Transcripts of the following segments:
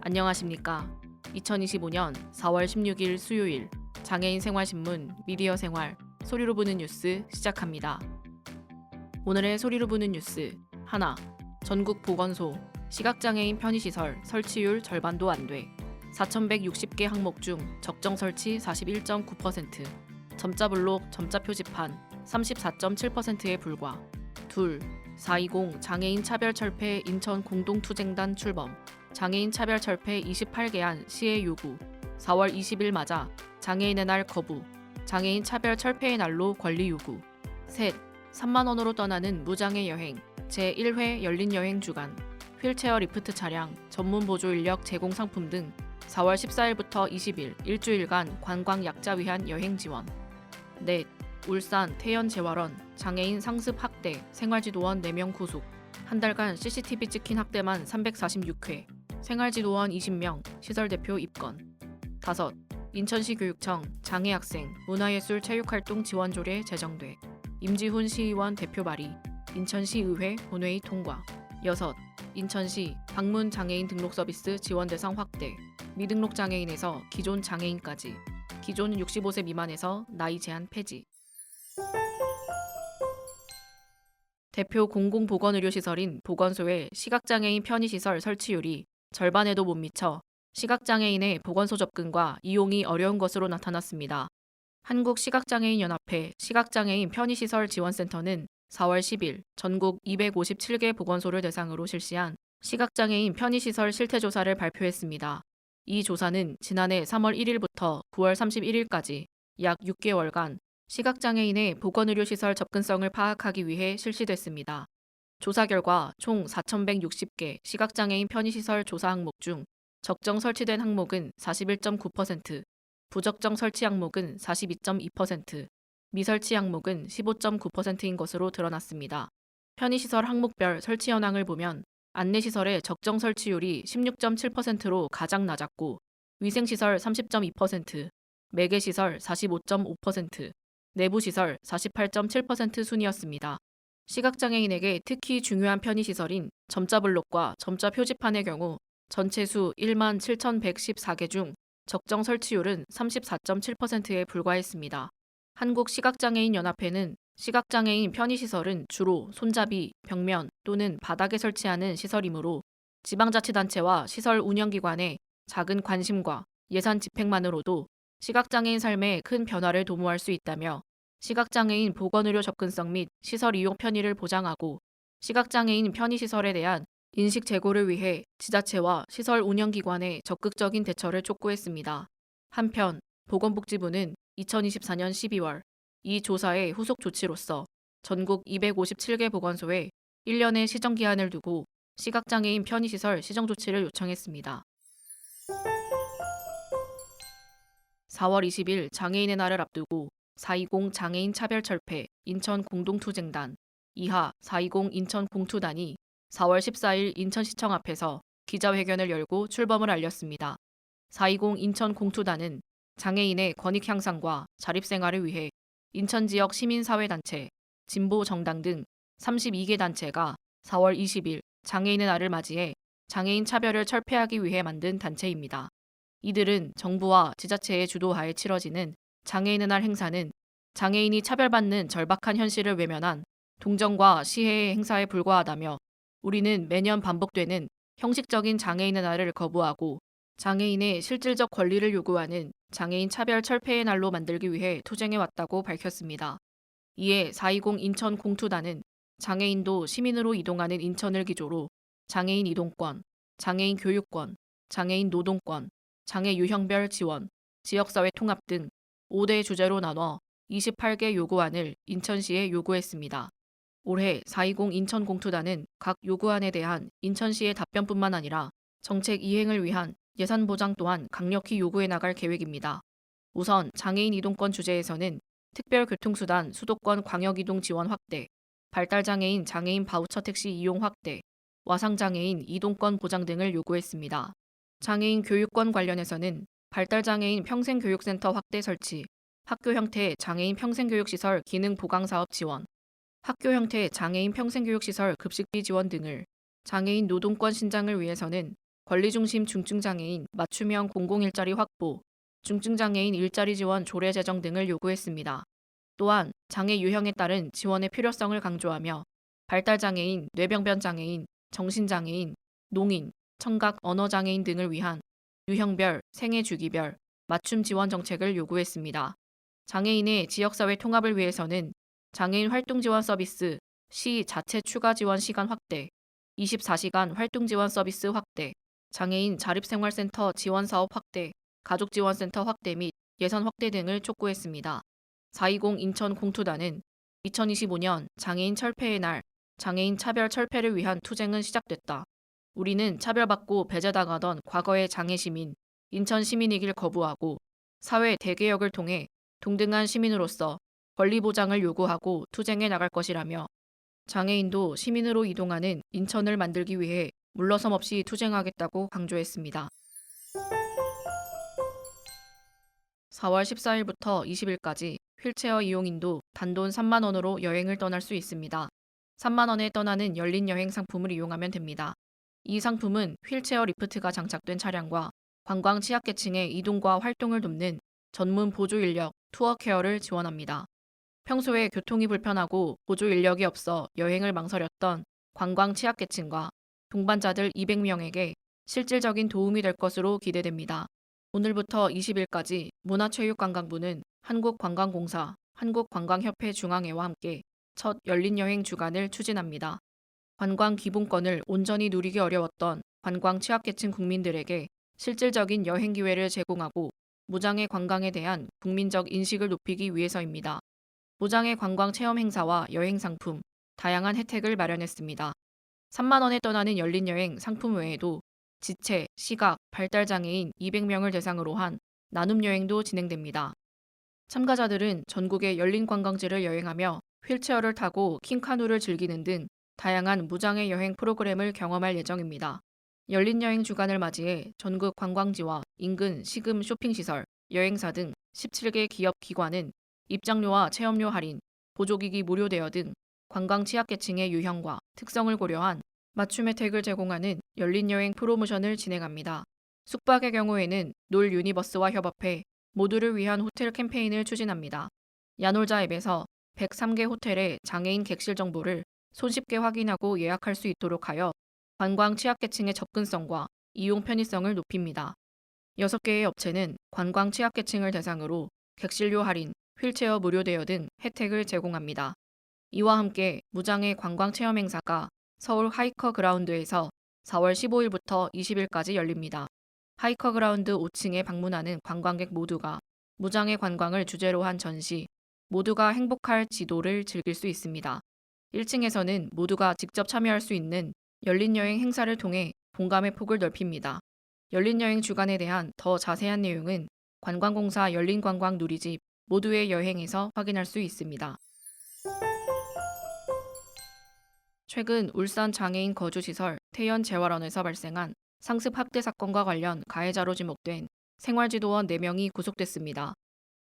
안녕하십니까. 2025년 4월 16일 수요일 장애인 생활신문 미디어 생활 소리로 보는 뉴스 시작합니다. 오늘의 소리로 보는 뉴스 하나, 전국 보건소 시각장애인 편의시설 설치율 절반도 안 돼. 4,160개 항목 중 적정 설치 41.9%, 점자 블록 점자 표지판 34.7%에 불과. 둘, 420 장애인 차별철폐 인천 공동투쟁단 출범. 장애인 차별철폐 28개안 시의 요구. 4월 20일 맞아 장애인의 날 거부. 장애인 차별철폐의 날로 권리 요구. 셋, 3만 원으로 떠나는 무장애 여행. 제1회 열린 여행 주간. 휠체어 리프트 차량, 전문 보조 인력 제공 상품 등 4월 14일부터 20일 일주일간 관광 약자 위한 여행 지원. 넷, 울산 태연 재활원 장애인 상습 학대 생활지도원 4명 구속. 한 달간 CCTV 찍힌 학대만 346회. 생활지도원 20명 시설 대표 입건. 다섯, 인천시 교육청 장애학생 문화예술체육활동 지원조례 제정돼. 임지훈 시의원 대표 발의. 인천시의회 본회의 통과. 여섯, 인천시 방문 장애인 등록 서비스 지원 대상 확대. 미등록 장애인에서 기존 장애인까지. 기존 65세 미만에서 나이 제한 폐지. 대표 공공보건의료시설인 보건소의 시각장애인 편의시설 설치율이 절반에도 못 미쳐 시각장애인의 보건소 접근과 이용이 어려운 것으로 나타났습니다. 한국시각장애인연합회 시각장애인 편의시설 지원센터는 4월 10일 전국 257개 보건소를 대상으로 실시한 시각장애인 편의시설 실태조사를 발표했습니다. 이 조사는 지난해 3월 1일부터 9월 31일까지 약 6개월간 시각장애인의 보건의료시설 접근성을 파악하기 위해 실시됐습니다. 조사 결과 총 4,160개 시각장애인 편의시설 조사 항목 중 적정 설치된 항목은 41.9%, 부적정 설치 항목은 42.2%, 미설치 항목은 15.9%인 것으로 드러났습니다. 편의시설 항목별 설치 현황을 보면 안내시설의 적정 설치율이 16.7%로 가장 낮았고 위생시설 30.2%, 매개시설 45.5%, 내부시설 48.7% 순이었습니다. 시각장애인에게 특히 중요한 편의시설인 점자블록과 점자 표지판의 경우 전체 수 1만 7,114개 중 적정 설치율은 34.7%에 불과했습니다. 한국시각장애인연합회는 시각장애인 편의시설은 주로 손잡이, 벽면 또는 바닥에 설치하는 시설이므로 지방자치단체와 시설 운영기관의 작은 관심과 예산 집행만으로도 시각장애인 삶에 큰 변화를 도모할 수 있다며 시각장애인 보건의료 접근성 및 시설 이용 편의를 보장하고 시각장애인 편의시설에 대한 인식 제고를 위해 지자체와 시설 운영기관의 적극적인 대처를 촉구했습니다. 한편 보건복지부는 2024년 12월 이 조사의 후속 조치로서 전국 257개 보건소에 1년의 시정기한을 두고 시각장애인 편의시설 시정조치를 요청했습니다. 4월 20일 장애인의 날을 앞두고 420 장애인 차별철폐 인천 공동투쟁단 이하 420 인천 공투단이 4월 14일 인천시청 앞에서 기자회견을 열고 출범을 알렸습니다. 420 인천 공투단은 장애인의 권익 향상과 자립생활을 위해 인천 지역 시민사회단체, 진보정당 등 32개 단체가 4월 20일 장애인의 날을 맞이해 장애인 차별을 철폐하기 위해 만든 단체입니다. 이들은 정부와 지자체의 주도하에 치러지는 장애인의 날 행사는 장애인이 차별받는 절박한 현실을 외면한 동정과 시혜의 행사에 불과하다며 우리는 매년 반복되는 형식적인 장애인의 날을 거부하고 장애인의 실질적 권리를 요구하는 장애인 차별 철폐의 날로 만들기 위해 투쟁해왔다고 밝혔습니다. 이에 420 인천 공투단은 장애인도 시민으로 이동하는 인천을 기조로 장애인 이동권, 장애인 교육권, 장애인 노동권, 장애 유형별 지원, 지역사회 통합 등 5대 주제로 나눠 28개 요구안을 인천시에 요구했습니다. 올해 420 인천 공투단은 각 요구안에 대한 인천시의 답변뿐만 아니라 정책 이행을 위한 예산 보장 또한 강력히 요구해 나갈 계획입니다. 우선 장애인 이동권 주제에서는 특별교통수단 수도권 광역이동 지원 확대, 발달장애인 장애인 바우처 택시 이용 확대, 와상장애인 이동권 보장 등을 요구했습니다. 장애인 교육권 관련해서는 발달장애인 평생교육센터 확대 설치, 학교 형태 장애인 평생교육시설 기능 보강사업 지원, 학교 형태 장애인 평생교육시설 급식비 지원 등을, 장애인 노동권 신장을 위해서는 권리중심 중증장애인 맞춤형 공공일자리 확보, 중증장애인 일자리 지원 조례 제정 등을 요구했습니다. 또한 장애 유형에 따른 지원의 필요성을 강조하며 발달장애인, 뇌병변장애인, 정신장애인, 농인, 청각 언어장애인 등을 위한 유형별, 생애 주기별, 맞춤 지원 정책을 요구했습니다. 장애인의 지역사회 통합을 위해서는 장애인 활동 지원 서비스, 시 자체 추가 지원 시간 확대, 24시간 활동 지원 서비스 확대, 장애인 자립생활센터 지원 사업 확대, 가족지원센터 확대 및 예산 확대 등을 촉구했습니다. 420 인천 공투단은 2025년 장애인 철폐의 날, 장애인 차별 철폐를 위한 투쟁은 시작됐다. 우리는 차별받고 배제당하던 과거의 장애 시민, 인천 시민이길 거부하고 사회 대개혁을 통해 동등한 시민으로서 권리 보장을 요구하고 투쟁해 나갈 것이라며 장애인도 시민으로 이동하는 인천을 만들기 위해 물러섬 없이 투쟁하겠다고 강조했습니다. 4월 14일부터 20일까지 휠체어 이용인도 단돈 3만 원으로 여행을 떠날 수 있습니다. 3만 원에 떠나는 열린 여행 상품을 이용하면 됩니다. 이 상품은 휠체어 리프트가 장착된 차량과 관광 취약계층의 이동과 활동을 돕는 전문 보조 인력 투어 케어를 지원합니다. 평소에 교통이 불편하고 보조 인력이 없어 여행을 망설였던 관광 취약계층과 동반자들 200명에게 실질적인 도움이 될 것으로 기대됩니다. 오늘부터 20일까지 문화체육관광부는 한국관광공사, 한국관광협회 중앙회와 함께 첫 열린여행 주간을 추진합니다. 관광 기본권을 온전히 누리기 어려웠던 관광 취약계층 국민들에게 실질적인 여행 기회를 제공하고 무장애 관광에 대한 국민적 인식을 높이기 위해서입니다. 무장애 관광 체험 행사와 여행 상품, 다양한 혜택을 마련했습니다. 3만 원에 떠나는 열린여행 상품 외에도 지체, 시각, 발달장애인 200명을 대상으로 한 나눔 여행도 진행됩니다. 참가자들은 전국의 열린 관광지를 여행하며 휠체어를 타고 킹카누를 즐기는 등 다양한 무장애 여행 프로그램을 경험할 예정입니다. 열린 여행 주간을 맞이해 전국 관광지와 인근 시금 쇼핑시설, 여행사 등 17개 기업 기관은 입장료와 체험료 할인, 보조기기 무료 대여 등 관광 취약계층의 유형과 특성을 고려한 맞춤 혜택을 제공하는 열린 여행 프로모션을 진행합니다. 숙박의 경우에는 놀 유니버스와 협업해 모두를 위한 호텔 캠페인을 추진합니다. 야놀자 앱에서 103개 호텔의 장애인 객실 정보를 손쉽게 확인하고 예약할 수 있도록 하여 관광 취약계층의 접근성과 이용 편의성을 높입니다. 6개의 업체는 관광 취약계층을 대상으로 객실료 할인, 휠체어 무료 대여 등 혜택을 제공합니다. 이와 함께 무장애 관광 체험 행사가 서울 하이커 그라운드에서 4월 15일부터 20일까지 열립니다. 하이커 그라운드 5층에 방문하는 관광객 모두가 무장애 관광을 주제로 한 전시, 모두가 행복할 지도를 즐길 수 있습니다. 1층에서는 모두가 직접 참여할 수 있는 열린여행 행사를 통해 공감의 폭을 넓힙니다. 열린여행 주간에 대한 더 자세한 내용은 관광공사 열린관광 누리집 모두의 여행에서 확인할 수 있습니다. 최근 울산 장애인 거주시설 태연재활원에서 발생한 상습 학대 사건과 관련 가해자로 지목된 생활지도원 4명이 구속됐습니다.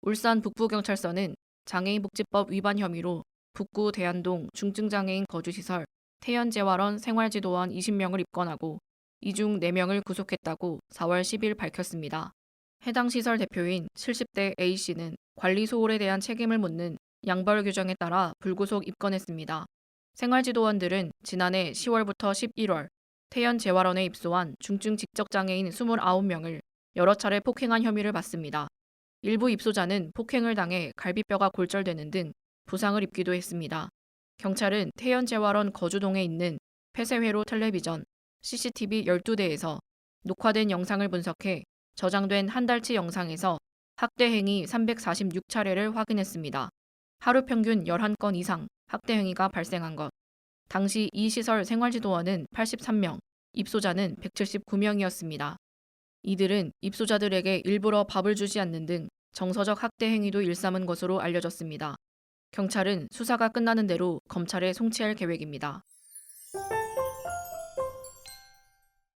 울산 북부경찰서는 장애인복지법 위반 혐의로 북구 대안동 중증장애인 거주시설 태연재활원 생활지도원 20명을 입건하고 이 중 4명을 구속했다고 4월 10일 밝혔습니다. 해당 시설 대표인 70대 A씨는 관리 소홀에 대한 책임을 묻는 양벌 규정에 따라 불구속 입건했습니다. 생활지도원들은 지난해 10월부터 11월 태연재활원에 입소한 중증 지적장애인 29명을 여러 차례 폭행한 혐의를 받습니다. 일부 입소자는 폭행을 당해 갈비뼈가 골절되는 등 부상을 입기도 했습니다. 경찰은 태연재활원 거주동에 있는 폐쇄회로 텔레비전, CCTV 12대에서 녹화된 영상을 분석해 저장된 한 달치 영상에서 학대 행위 346차례를 확인했습니다. 하루 평균 11건 이상 학대 행위가 발생한 것. 당시 이 시설 생활지도원은 83명, 입소자는 179명이었습니다. 이들은 입소자들에게 일부러 밥을 주지 않는 등 정서적 학대 행위도 일삼은 것으로 알려졌습니다. 경찰은 수사가 끝나는 대로 검찰에 송치할 계획입니다.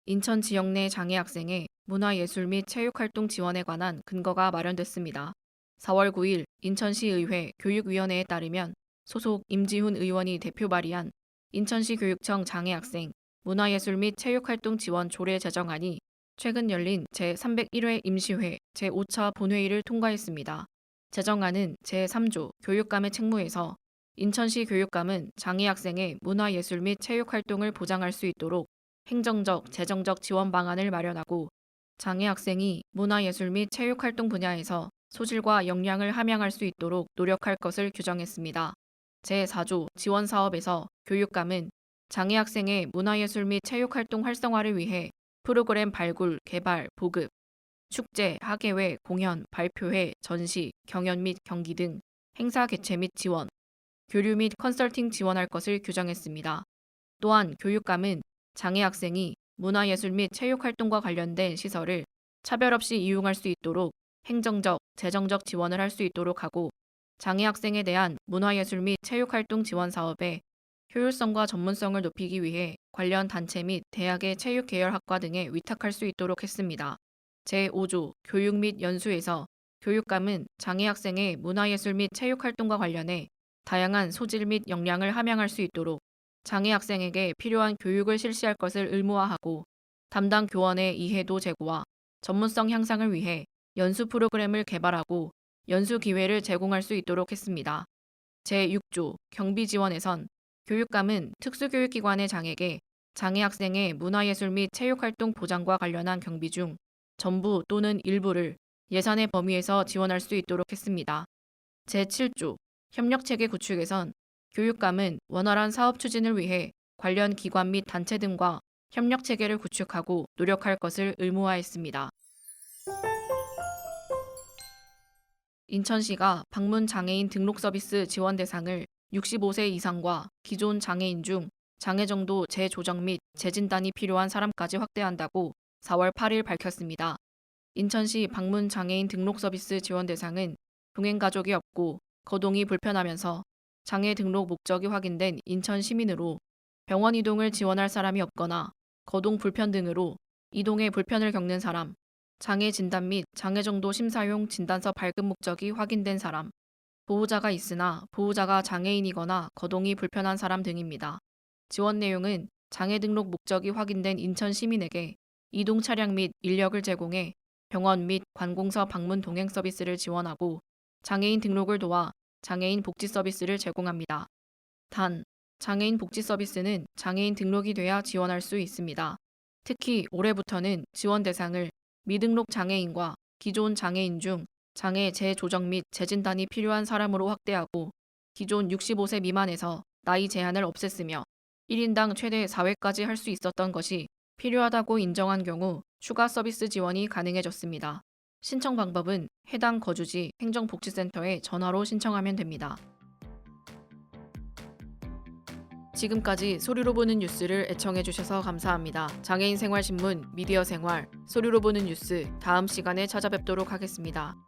인천 지역 내 장애 학생의 문화예술 및 체육활동 지원에 관한 근거가 마련됐습니다. 4월 9일 인천시의회 교육위원회에 따르면 소속 임지훈 의원이 대표 발의한 인천시 교육청 장애학생 문화예술 및 체육활동 지원 조례 제정안이 최근 열린 제301회 임시회 제5차 본회의를 통과했습니다. 제정안은 제3조 교육감의 책무에서 인천시 교육감은 장애 학생의 문화예술 및 체육활동을 보장할 수 있도록 행정적, 재정적 지원 방안을 마련하고 장애 학생이 문화예술 및 체육활동 분야에서 소질과 역량을 함양할 수 있도록 노력할 것을 규정했습니다. 제4조 지원 사업에서 교육감은 장애 학생의 문화예술 및 체육활동 활성화를 위해 프로그램 발굴, 개발, 보급, 축제, 학예회, 공연, 발표회, 전시, 경연 및 경기 등 행사 개최 및 지원, 교류 및 컨설팅 지원할 것을 규정했습니다. 또한 교육감은 장애 학생이 문화예술 및 체육활동과 관련된 시설을 차별 없이 이용할 수 있도록 행정적, 재정적 지원을 할 수 있도록 하고 장애 학생에 대한 문화예술 및 체육활동 지원 사업의 효율성과 전문성을 높이기 위해 관련 단체 및 대학의 체육계열학과 등에 위탁할 수 있도록 했습니다. 제5조 교육 및 연수에서 교육감은 장애 학생의 문화예술 및 체육활동과 관련해 다양한 소질 및 역량을 함양할 수 있도록 장애 학생에게 필요한 교육을 실시할 것을 의무화하고 담당 교원의 이해도 제고와 전문성 향상을 위해 연수 프로그램을 개발하고 연수 기회를 제공할 수 있도록 했습니다. 제6조 경비 지원에선 교육감은 특수교육기관의 장에게 장애 학생의 문화예술 및 체육활동 보장과 관련한 경비 중 전부 또는 일부를 예산의 범위에서 지원할 수 있도록 했습니다. 제7조 협력체계 구축에선 교육감은 원활한 사업 추진을 위해 관련 기관 및 단체 등과 협력체계를 구축하고 노력할 것을 의무화했습니다. 인천시가 방문 장애인 등록 서비스 지원 대상을 65세 이상과 기존 장애인 중 장애정도 재조정 및 재진단이 필요한 사람까지 확대한다고 4월 8일 밝혔습니다. 인천시 방문 장애인 등록 서비스 지원 대상은 동행가족이 없고 거동이 불편하면서 장애 등록 목적이 확인된 인천 시민으로 병원 이동을 지원할 사람이 없거나 거동 불편 등으로 이동에 불편을 겪는 사람, 장애 진단 및 장애 정도 심사용 진단서 발급 목적이 확인된 사람, 보호자가 있으나 보호자가 장애인이거나 거동이 불편한 사람 등입니다. 지원 내용은 장애 등록 목적이 확인된 인천 시민에게 이동 차량 및 인력을 제공해 병원 및 관공서 방문 동행 서비스를 지원하고 장애인 등록을 도와 장애인 복지 서비스를 제공합니다. 단, 장애인 복지 서비스는 장애인 등록이 돼야 지원할 수 있습니다. 특히 올해부터는 지원 대상을 미등록 장애인과 기존 장애인 중 장애 재조정 및 재진단이 필요한 사람으로 확대하고 기존 65세 미만에서 나이 제한을 없앴으며 1인당 최대 4회까지 할 수 있었던 것이 필요하다고 인정한 경우 추가 서비스 지원이 가능해졌습니다. 신청 방법은 해당 거주지 행정복지센터에 전화로 신청하면 됩니다. 지금까지 소리로 보는 뉴스를 애청해주셔서 감사합니다. 장애인 생활신문 미디어 생활 소리로 보는 뉴스 다음 시간에 찾아뵙도록 하겠습니다.